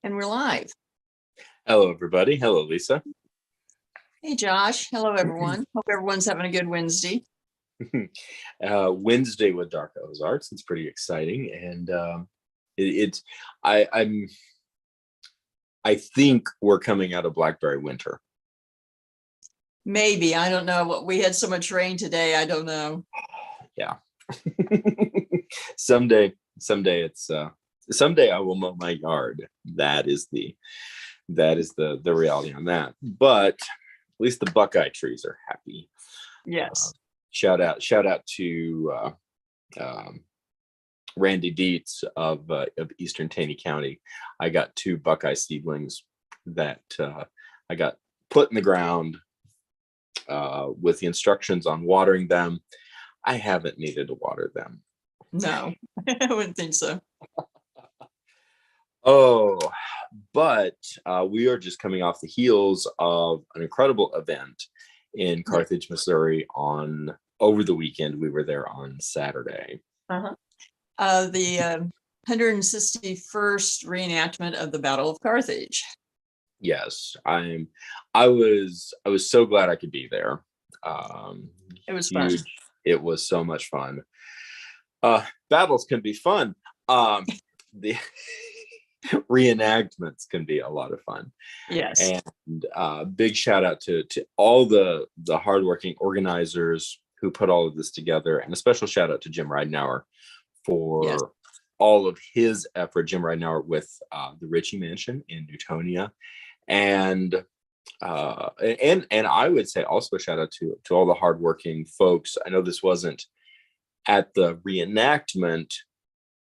And we're live. Hello, everybody. Hello, Lisa. Hey, Josh. Hello, everyone. Hope everyone's having a good Wednesday. Wednesday with Dark Ozarks. It's pretty exciting, and it's I'm I think we're coming out of blackberry winter. Maybe. I don't know. We had so much rain today. I don't know. Yeah. someday it's someday I will mow my yard. That is the reality on that. But at least the Buckeye trees are happy. Yes. Shout out to Randy Dietz of Eastern Taney County. I got 2 Buckeye seedlings that I got put in the ground with the instructions on watering them. I haven't needed to water them. No, I wouldn't think so. Oh, but we are just coming off the heels of an incredible event in Carthage, Missouri over the weekend. We were there on Saturday. Uh-huh. The 161st reenactment of the Battle of Carthage. Yes, I was so glad I could be there. It was fun. It was so much fun. Battles can be fun. The reenactments can be a lot of fun. Yes. And big shout out to all the hardworking organizers who put all of this together, and a special shout out to Jim Ridenauer for all of his effort. Jim Ridenauer with the Ritchie Mansion in Newtonia, and I would say also a shout out to all the hardworking folks. I know this wasn't at the reenactment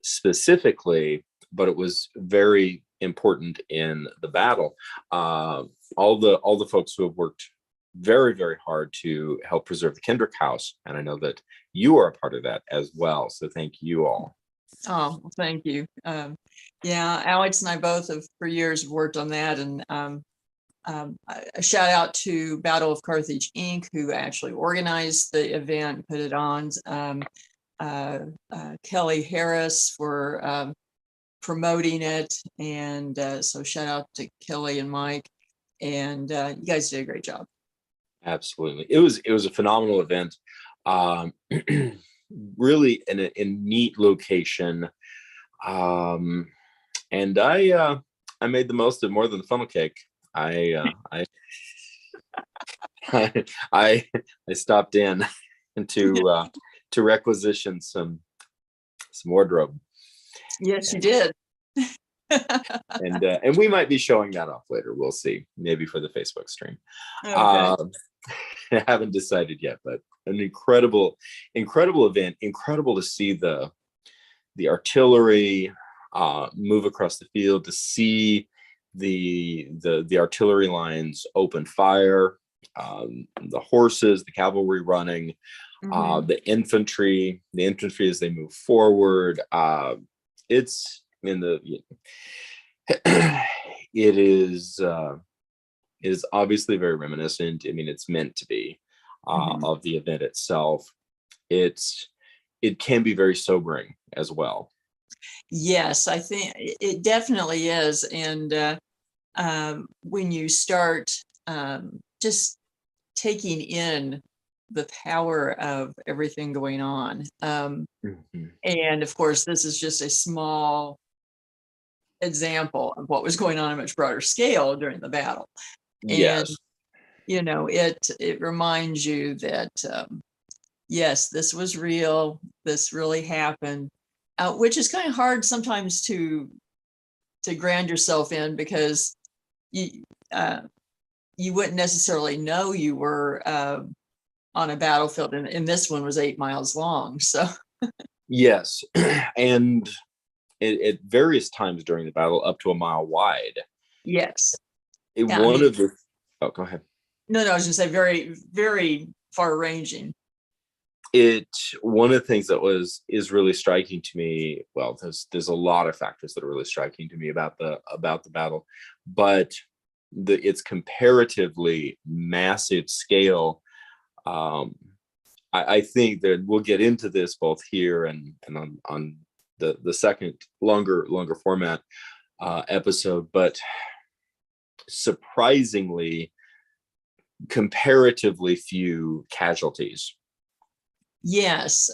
specifically, but it was very important in the battle. All the folks who have worked very, very hard to help preserve the Kendrick House, and I know that you are a part of that as well. So thank you all. Oh, thank you. Yeah, Alex and I both have for years worked on that, and a shout out to Battle of Carthage Inc., who actually organized the event, put it on. Kelly Harris for promoting it, and so shout out to Kelly and Mike, and you guys did a great job. Absolutely, it was a phenomenal event. Really in a neat location, and I made the most of more than the funnel cake. I stopped in to requisition some wardrobe. Yes, you did. And we might be showing that off later. We'll see, maybe for the Facebook stream. Okay. I haven't decided yet, but an incredible event. Incredible to see the artillery move across the field, to see the artillery lines open fire, the horses, the cavalry running, the infantry as they move forward. It's in the it is obviously very reminiscent. I mean, it's meant to be of the event itself. It can be very sobering as well. Yes, I think it definitely is. And when you start just taking in the power of everything going on, and of course, this is just a small example of what was going on a much broader scale during the battle. Yes. And you know, it reminds you that yes, this was real, this really happened, which is kind of hard sometimes to ground yourself in, because you wouldn't necessarily know you were on a battlefield, and this one was 8 miles long. So yes, and at various times during the battle, up to a mile wide. Yes. One of the go ahead. No, I was going to say very, very far ranging. One of the things that is really striking to me, well, there's a lot of factors that are really striking to me about the battle, but its comparatively massive scale. I think that we'll get into this both here and on the second longer format. episode, but surprisingly, comparatively few casualties. Yes,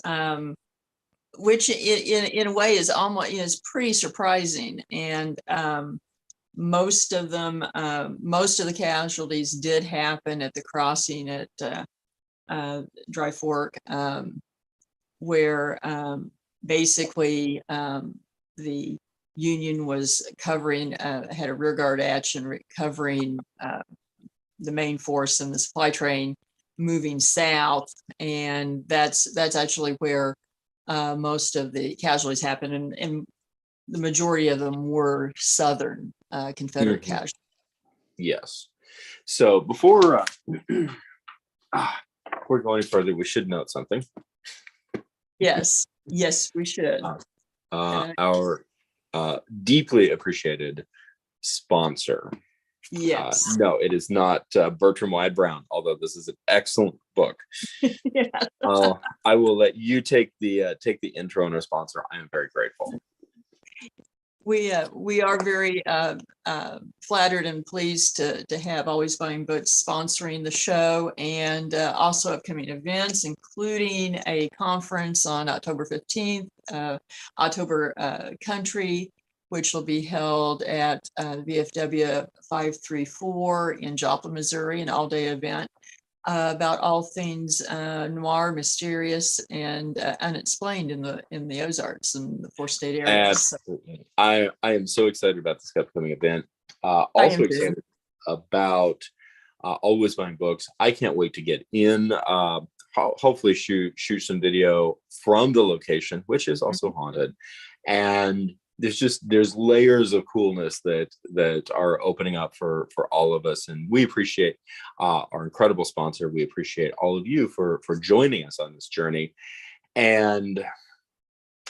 which in a way is almost is pretty surprising, and most of them, most of the casualties did happen at the crossing at Dry Fork, where basically the Union was covering, had a rearguard action covering the main force and the supply train moving south, and that's actually where most of the casualties happened, and the majority of them were Southern Confederate casualties. Yes. So before we're going further, we should note something. Yes, we should. Our deeply appreciated sponsor. Yes. No, it is not Bertram Wyatt Brown, although this is an excellent book. I will let you take the intro on our sponsor. I am very grateful. We are very flattered and pleased to have Always Buying Books sponsoring the show, and also upcoming events, including a conference on October 15th, October Country, which will be held at VFW 534 in Joplin, Missouri, an all-day event about all things noir, mysterious, and unexplained in the Ozarks and the 4-state areas. Absolutely. I am so excited about this upcoming event. Also excited about Always Buying Books. I can't wait to get in. Hopefully shoot some video from the location, which is also haunted, and there's layers of coolness that are opening up for all of us, and we appreciate our incredible sponsor. We appreciate all of you for joining us on this journey, and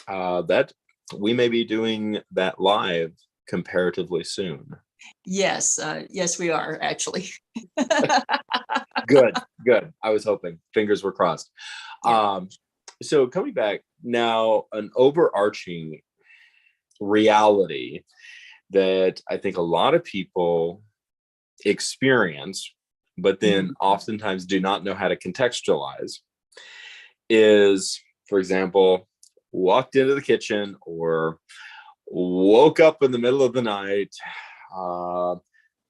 that we may be doing that live comparatively soon. Yes, we are actually. Good. I was hoping, fingers were crossed. Yeah. So coming back now, an overarching reality that I think a lot of people experience, but then oftentimes do not know how to contextualize, is, for example, walked into the kitchen or woke up in the middle of the night,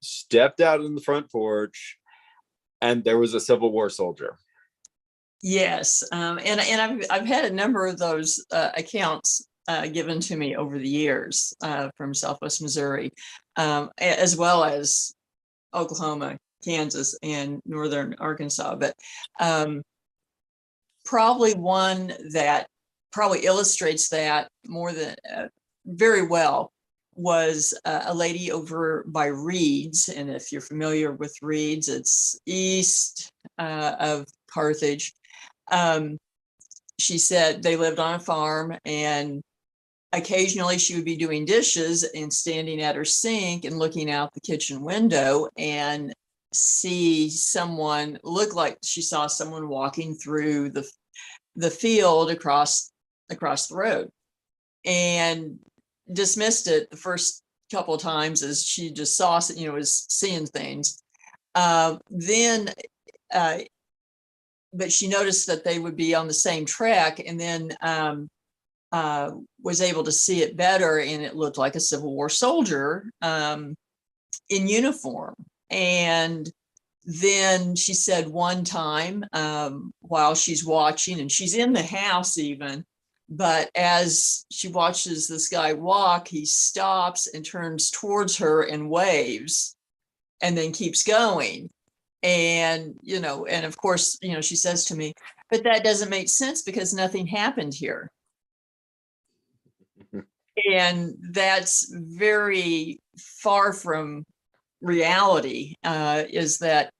stepped out in the front porch, and there was a Civil War soldier. Yes, and I've had a number of those accounts given to me over the years from Southwest Missouri, as well as Oklahoma, Kansas, and northern Arkansas. But probably one that probably illustrates that more than very well was a lady over by Reed's. And if you're familiar with Reed's, it's east of Carthage. She said they lived on a farm, and occasionally she would be doing dishes and standing at her sink and looking out the kitchen window and see someone, look like she saw someone walking through the field across the road, and dismissed it the first couple of times as she just saw, was seeing things. Then but she noticed that they would be on the same track, and then was able to see it better, and it looked like a Civil War soldier in uniform. And then she said one time while she's watching, and she's in the house even, but as she watches this guy walk, he stops and turns towards her and waves and then keeps going. And, and of course, she says to me, but that doesn't make sense because nothing happened here. And that's very far from reality, is that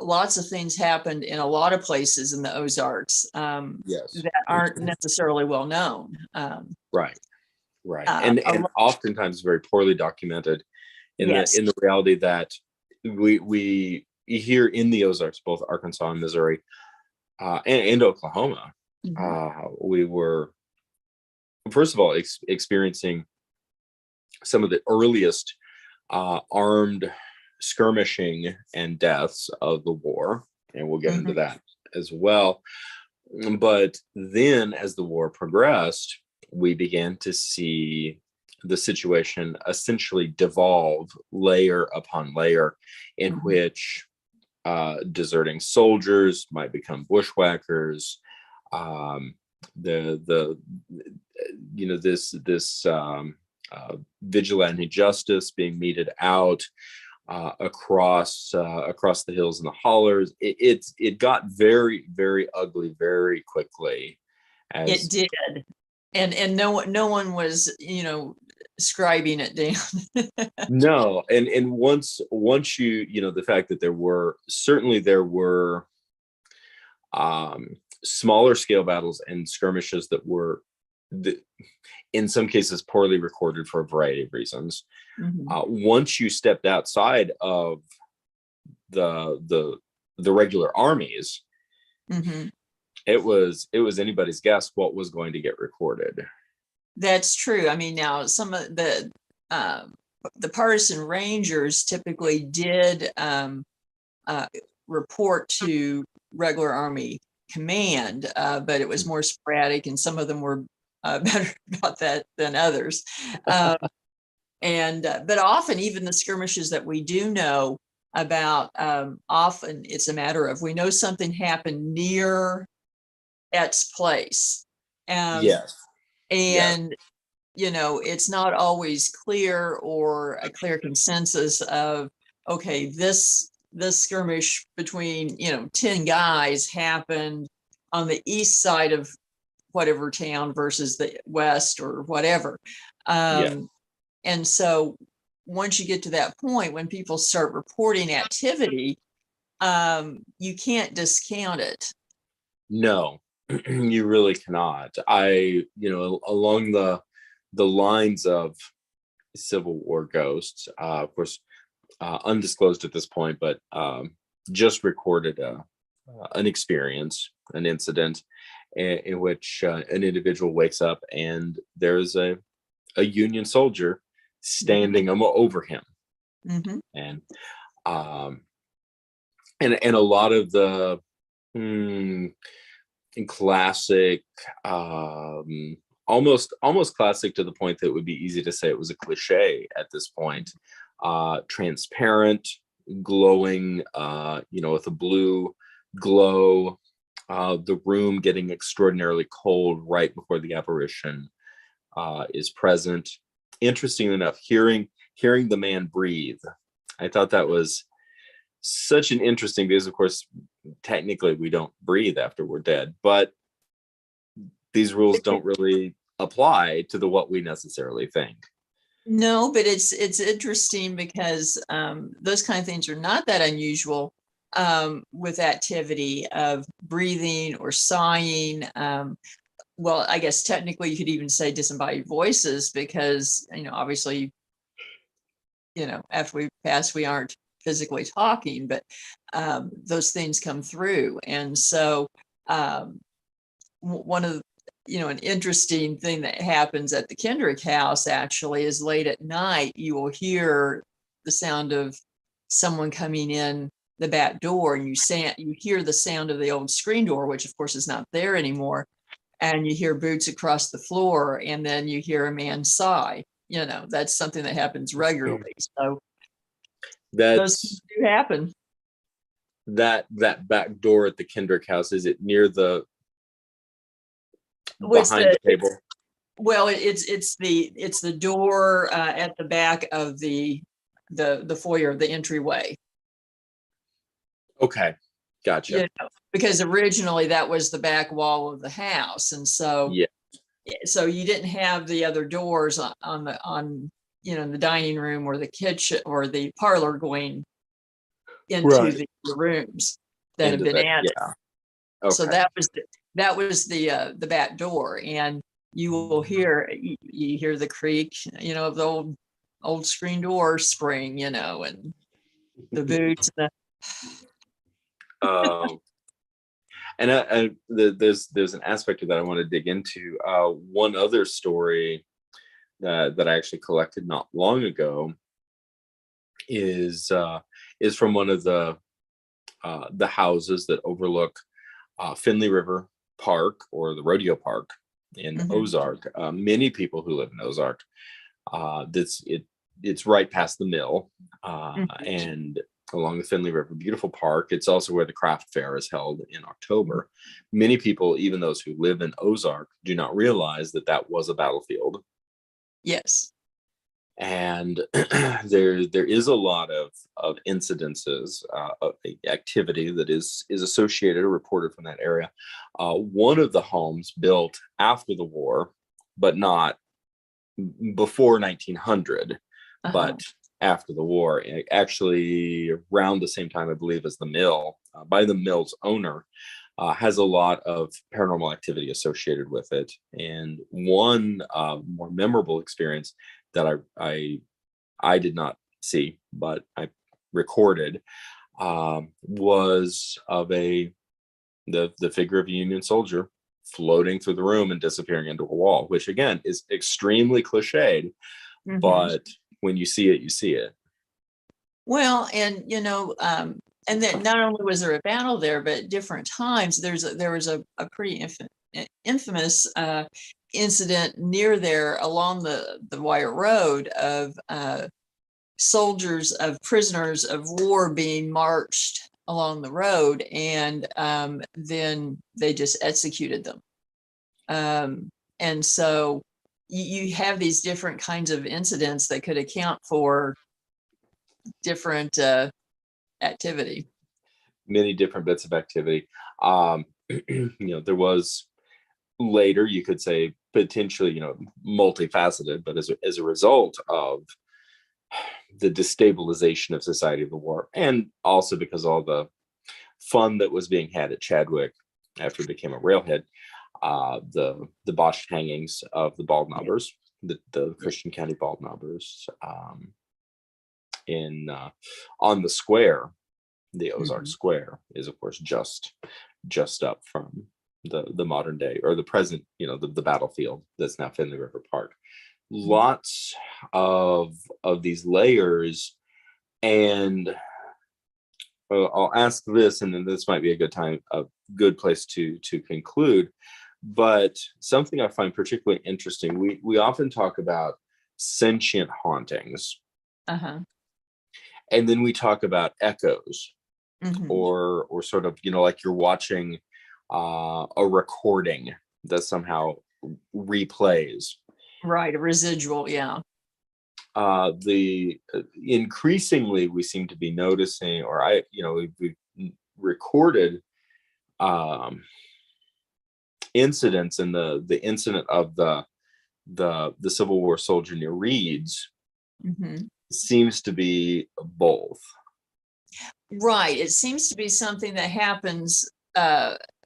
lots of things happened in a lot of places in the Ozarks that aren't necessarily well known. Right. And oftentimes very poorly documented in the reality that we hear in the Ozarks, both Arkansas and Missouri, and Oklahoma. We were, first of all, experiencing some of the earliest armed skirmishing and deaths of the war, and we'll get into that as well. But then, as the war progressed, we began to see the situation essentially devolve layer upon layer, in which deserting soldiers might become bushwhackers. This vigilante justice being meted out across the hills and the hollers. It got very, very ugly very quickly. It did, and no one was scribing it down. No, and once the fact that there were smaller scale battles and skirmishes that were in some cases poorly recorded for a variety of reasons. Once you stepped outside of the regular armies, it was anybody's guess what was going to get recorded. That's true. I mean, now some of the partisan rangers typically did report to regular army command, but it was more sporadic, and some of them were better about that than others. But often, even the skirmishes that we do know about, often it's a matter of, we know something happened near X place. Yes. And it's not always clear, or a clear consensus of, okay, this skirmish between 10 guys happened on the east side of whatever town versus the west or whatever. And so once you get to that point, when people start reporting activity, you can't discount it. No, you really cannot. Along the lines of Civil War ghosts, of course, undisclosed at this point, but just recorded an experience, an incident in which an individual wakes up and there's a Union soldier standing over him. And a lot of the classic, almost classic to the point that it would be easy to say it was a cliche at this point. Transparent, glowing, with a blue glow, the room getting extraordinarily cold right before the apparition is present. Interesting enough, hearing the man breathe, I thought that was such an interesting, because of course technically we don't breathe after we're dead, but these rules don't really apply to what we necessarily think. No, but it's interesting because those kind of things are not that unusual with activity of breathing or sighing. Well, I guess technically you could even say disembodied voices, because obviously after we pass, we aren't physically talking, but those things come through. And so one of an interesting thing that happens at the Kendrick house actually is, late at night you will hear the sound of someone coming in the back door, and you hear the sound of the old screen door, which of course is not there anymore, and you hear boots across the floor, and then you hear a man sigh. That's something that happens regularly. So those things do happen. That back door at the Kendrick house, is it near the behind the table? Well, it's the door at the back of the foyer, the entryway. Okay, gotcha. Because originally that was the back wall of the house, and so so you didn't have the other doors on the dining room or the kitchen or the parlor going into the rooms that have been added. Okay. So that was the back door, and you will hear the creak, of the old screen door spring, and the boots. There's an aspect of that I want to dig into. One other story that I actually collected not long ago is from one of the houses that overlook Finley River Park, or the rodeo park in Mhm. Ozark. Many people who live in Ozark, it's right past the mill, Mhm. and along the Finley River, beautiful park. It's also where the craft fair is held in October. Many people, even those who live in Ozark, do not realize that that was a battlefield. Yes. And there is a lot of incidences, of activity that is associated or reported from that area. One of the homes built after the war, but not before 1900, Uh-huh. but after the war, actually around the same time, I believe, as the mill, by the mill's owner, has a lot of paranormal activity associated with it. And one more memorable experience that I did not see, but I recorded, was of the figure of a Union soldier floating through the room and disappearing into a wall, which again is extremely cliched, Mhm. but when you see it, you see it. Well, and then not only was there a battle there, but at different times there was a pretty infamous incident near there along the Wire Road of soldiers, of prisoners of war being marched along the road, and then they just executed them. And so you have these different kinds of incidents that could account for different activity. Many different bits of activity. There was later, you could say, potentially, multifaceted, but as a result of the destabilization of society of the war, and also because all the fun that was being had at Chadwick after it became a railhead, the botched hangings of the bald Yeah. knobbers, the Yeah. Christian County bald knobbers, in on the square. The Ozark Mhm. Square is, of course, just up from the modern day, or the present, the battlefield that's now Finley River Park. Lots of these layers. And I'll ask this, and then this might be a good place to conclude. But something I find particularly interesting, we often talk about sentient hauntings, Uh-huh. and then we talk about echoes, Mhm. or sort of, like you're watching a recording that somehow replays. Right, a residual, yeah. The increasingly we seem to be noticing, or we've recorded um, incidents, and the incident of the Civil War soldier near Reed's Mhm. seems to be both. Right, it seems to be something that happens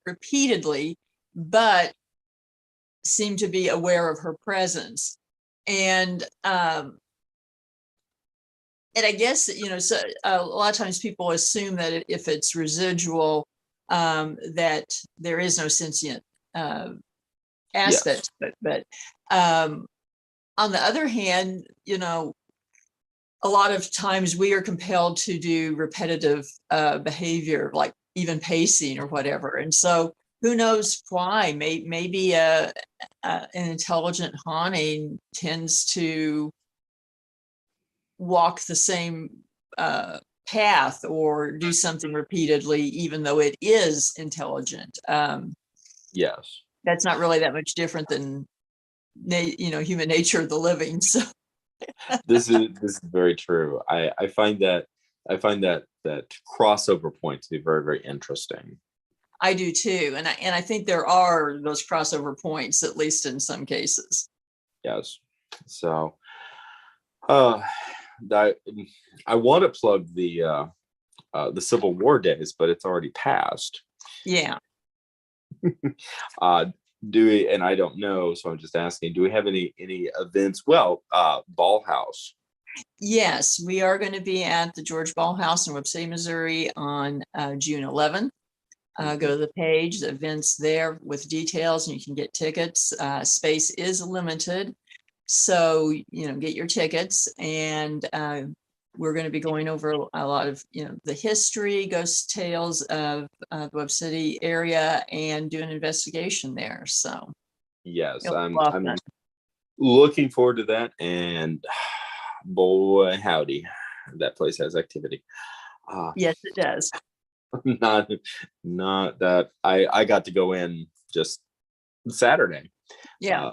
repeatedly, but seem to be aware of her presence. And I guess, so a lot of times people assume that if it's residual, that there is no sentient uh, Yes. aspect. But um, on the other hand, a lot of times we are compelled to do repetitive behavior, like even pacing or whatever. And so who knows why? Maybe an intelligent haunting tends to walk the same path or do something repeatedly, even though it is intelligent. Yes. That's not really that much different than human nature of the living. So This is very true. I find that crossover point to be very, very interesting. I do too, and I think there are those crossover points, at least in some cases. Yes. So, uh, I I want to plug the Civil War days, but it's already passed. Yeah. Uh, do we? And I don't know, so I'm just asking. Do we have any events? Well, Ball House. Yes, we are going to be at the George Ball House in Webb City, Missouri on June 11th. Go to the page, the events there with details, and you can get tickets. Space is limited. So, get your tickets, and we're going to be going over a lot of, the history, ghost tales of the Webb City area, and do an investigation there. So Yes, it'll be a I'm lot of I'm fun. looking forward to that. And boy, howdy, that place has activity. Uh, Yes, it does. not not that I got to go in just Saturday. Yeah.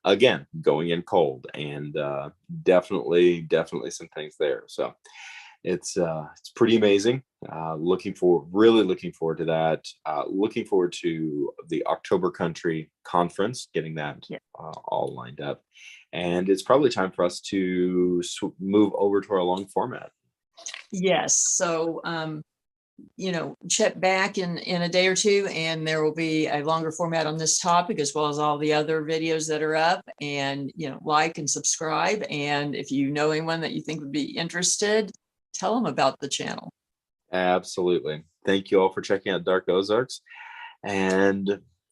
Again, going in cold, and definitely some things there. So it's pretty amazing. Really looking forward to that. Looking forward to the October Country Conference, getting that Yeah. all lined up, and it's probably time for us to move over to our long format. Yes. So, check back in a day or two, and there will be a longer format on this topic, as well as all the other videos that are up. And, like and subscribe. And if you know anyone that you think would be interested, tell them about the channel. Absolutely. Thank you all for checking out Dark Ozarks, and